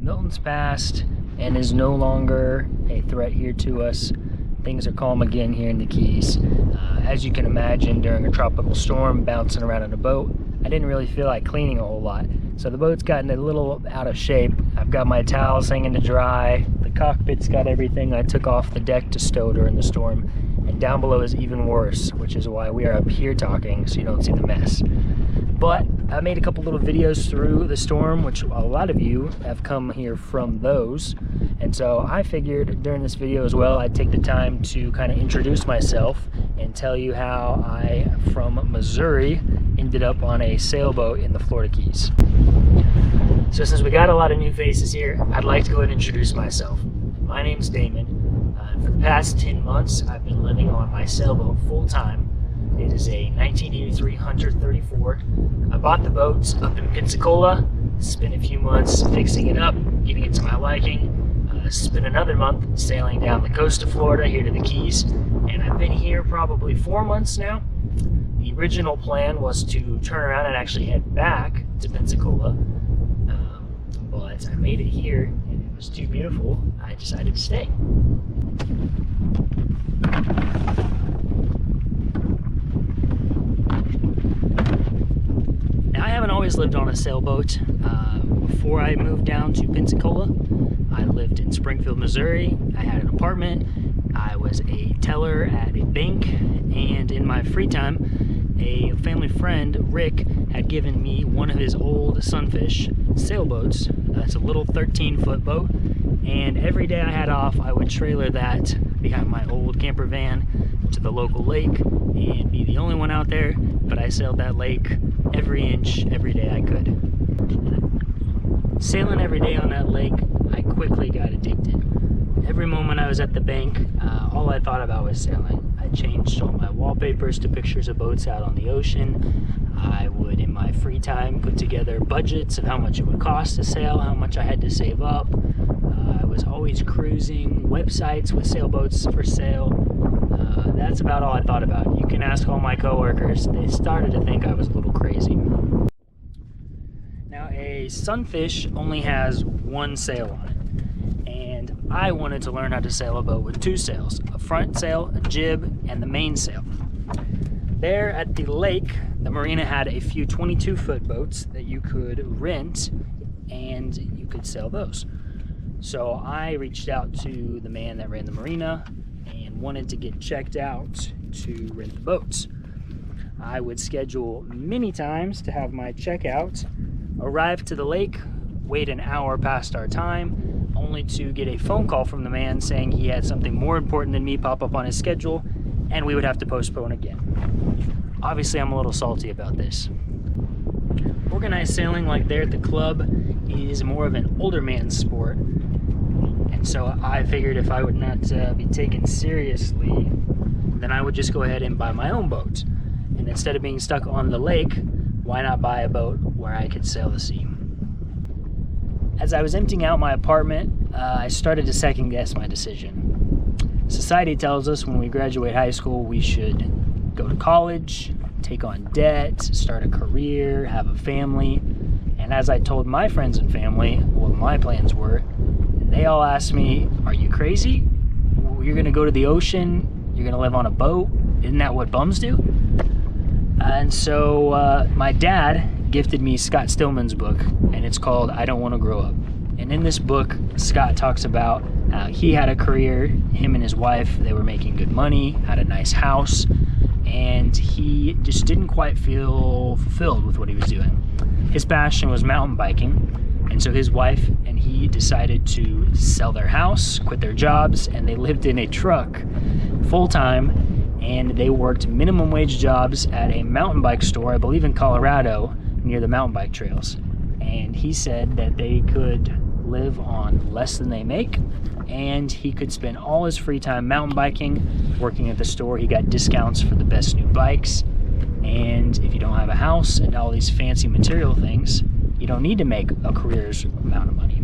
Milton's passed and is no longer a threat here to us. Things are calm again here in the Keys. As you can imagine, during a tropical storm, bouncing around in a boat, I didn't really feel like cleaning a whole lot. So the boat's gotten a little out of shape. I've got my towels hanging to dry. The cockpit's got everything I took off the deck to stow during the storm. And down below is even worse, which is why we are up here talking so you don't see the mess. But I made a couple little videos through the storm, which a lot of you have come here from those. And so I figured during this video as well, I'd take the time to kind of introduce myself and tell you how I, from Missouri, ended up on a sailboat in the Florida Keys. So since we got a lot of new faces here, I'd like to go ahead and introduce myself. My name's Damon. For the past 10 months, I've been living on my sailboat full time. It is a 1983 Hunter 34. I bought the boat up in Pensacola, spent a few months fixing it up, getting it to my liking. Spent another month sailing down the coast of Florida here to the Keys, and I've been here probably 4 months now. The original plan was to turn around and actually head back to Pensacola, but I made it here and it was too beautiful. I decided to stay. Now, I haven't always lived on a sailboat. Before I moved down to Pensacola, I lived in Springfield, Missouri. I had an apartment. I was a teller at a bank, and in my free time, a family friend, Rick, had given me one of his old Sunfish sailboats. It's a little 13-foot boat, and every day I had off, I would trailer that behind my old camper van to the local lake and be the only one out there, but I sailed that lake every inch, every day I could. Sailing every day on that lake, I quickly got addicted. Every moment I was at the bank, all I thought about was sailing. I changed all my wallpapers to pictures of boats out on the ocean. I would, in my free time, put together budgets of how much it would cost to sail, how much I had to save up. I was always cruising websites with sailboats for sale. That's about all I thought about. You can ask all my coworkers. They started to think I was a little crazy. Now, a Sunfish only has one sail on it, and I wanted to learn how to sail a boat with two sails, a front sail, a jib, and the main sail. There at the lake, the marina had a few 22-foot boats that you could rent, and you could sail those. So I reached out to the man that ran the marina and wanted to get checked out to rent the boats. I would schedule many times to have my checkout, arrive to the lake, wait an hour past our time, only to get a phone call from the man saying he had something more important than me pop up on his schedule, and we would have to postpone again. Obviously, I'm a little salty about this. Organized sailing like there at the club is more of an older man's sport, and so I figured if I would not be taken seriously, then I would just go ahead and buy my own boat. And instead of being stuck on the lake, why not buy a boat where I could sail the sea? As I was emptying out my apartment, I started to second guess my decision. Society tells us when we graduate high school, we should go to college, take on debt, start a career, have a family. And as I told my friends and family what my plans were, they all asked me, "Are you crazy? You're gonna go to the ocean? You're gonna live on a boat? Isn't that what bums do?" And so my dad gifted me Scott Stillman's book, and it's called I Don't Want to Grow Up. And in this book, Scott talks about how he had a career, him and his wife, they were making good money, had a nice house, and he just didn't quite feel fulfilled with what he was doing. His passion was mountain biking, and so his wife and he decided to sell their house, quit their jobs, and they lived in a truck full-time, and they worked minimum wage jobs at a mountain bike store, I believe in Colorado, near the mountain bike trails. And he said that they could live on less than they make, and he could spend all his free time mountain biking, working at the store. He got discounts for the best new bikes, and if you don't have a house and all these fancy material things, you don't need to make a career's amount of money.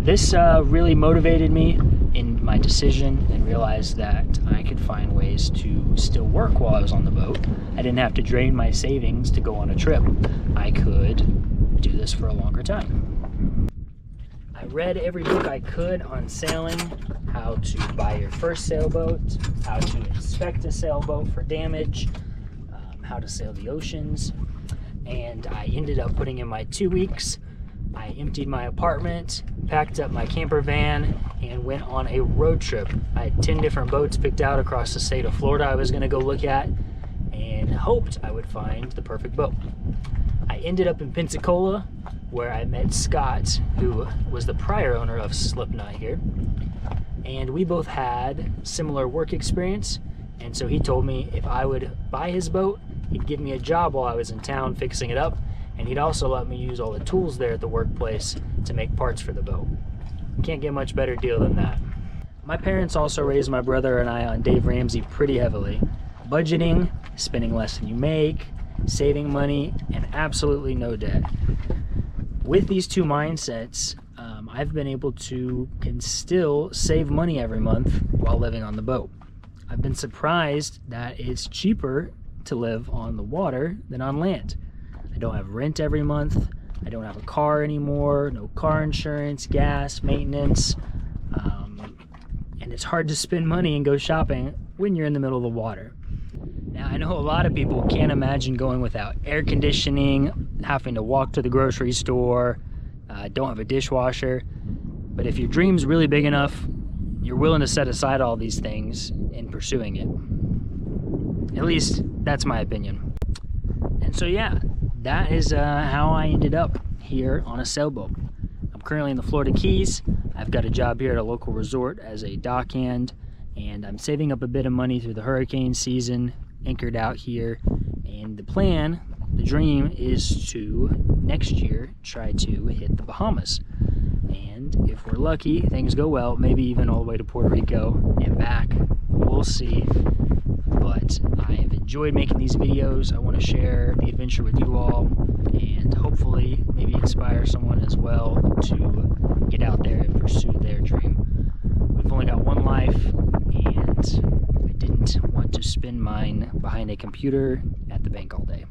This really motivated me in my decision and realized that I could find ways to still work while I was on the boat. I didn't have to drain my savings to go on a trip. I could do this for a longer time. read every book I could on sailing, how to buy your first sailboat, how to inspect a sailboat for damage, how to sail the oceans, and I ended up putting in my 2 weeks. I emptied my apartment, packed up my camper van, and went on a road trip. I had 10 different boats picked out across the state of Florida I was gonna go look at, and hoped I would find the perfect boat. I ended up in Pensacola, where I met Scott, who was the prior owner of Slipknot here, and we both had similar work experience, and so he told me if I would buy his boat, he'd give me a job while I was in town fixing it up, and he'd also let me use all the tools there at the workplace to make parts for the boat. Can't get much better deal than that. My parents also raised my brother and I on Dave Ramsey pretty heavily. Budgeting, spending less than you make, saving money, and absolutely no debt. With these two mindsets, I've been able to still save money every month while living on the boat. I've been surprised that it's cheaper to live on the water than on land. I don't have rent every month. I don't have a car anymore, no car insurance, gas, maintenance, and it's hard to spend money and go shopping when you're in the middle of the water. Now, I know a lot of people can't imagine going without air conditioning, having to walk to the grocery store, don't have a dishwasher, but if your dream's really big enough, you're willing to set aside all these things in pursuing it. At least, that's my opinion. And so yeah, that is how I ended up here on a sailboat. I'm currently in the Florida Keys. I've got a job here at a local resort as a dockhand, and I'm saving up a bit of money through the hurricane season, anchored out here, and the plan, the dream, is to next year try to hit the Bahamas. And if we're lucky, things go well, maybe even all the way to Puerto Rico and back. We'll see. But I've enjoyed making these videos. I want to share the adventure with you all, and hopefully maybe inspire someone as well to get out there and pursue their dream. We've only got one life, and I didn't want to spend mine behind a computer at the bank all day.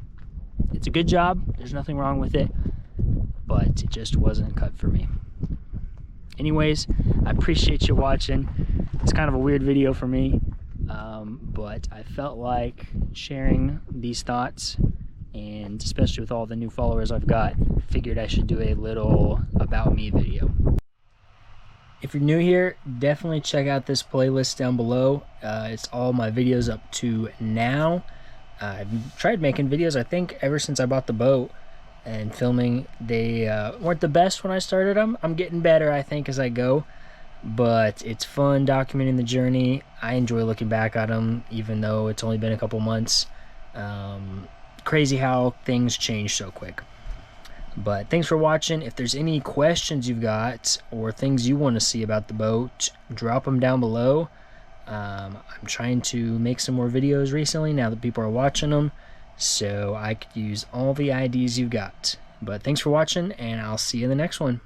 It's a good job, there's nothing wrong with it, but it just wasn't cut for me. Anyways, I appreciate you watching. It's kind of a weird video for me, but I felt like sharing these thoughts, and especially with all the new followers I've got, figured I should do a little about me video. If you're new here, definitely check out this playlist down below. It's all my videos up to now. I've tried making videos, I think, ever since I bought the boat, and filming. They weren't the best when I started them. I'm getting better, I think, as I go, but it's fun documenting the journey. I enjoy looking back at them, even though it's only been a couple months. Crazy how things change so quick. But thanks for watching. If there's any questions you've got or things you want to see about the boat, drop them down below. I'm trying to make some more videos recently now that people are watching them, so I could use all the ideas you've got. But thanks for watching, and I'll see you in the next one.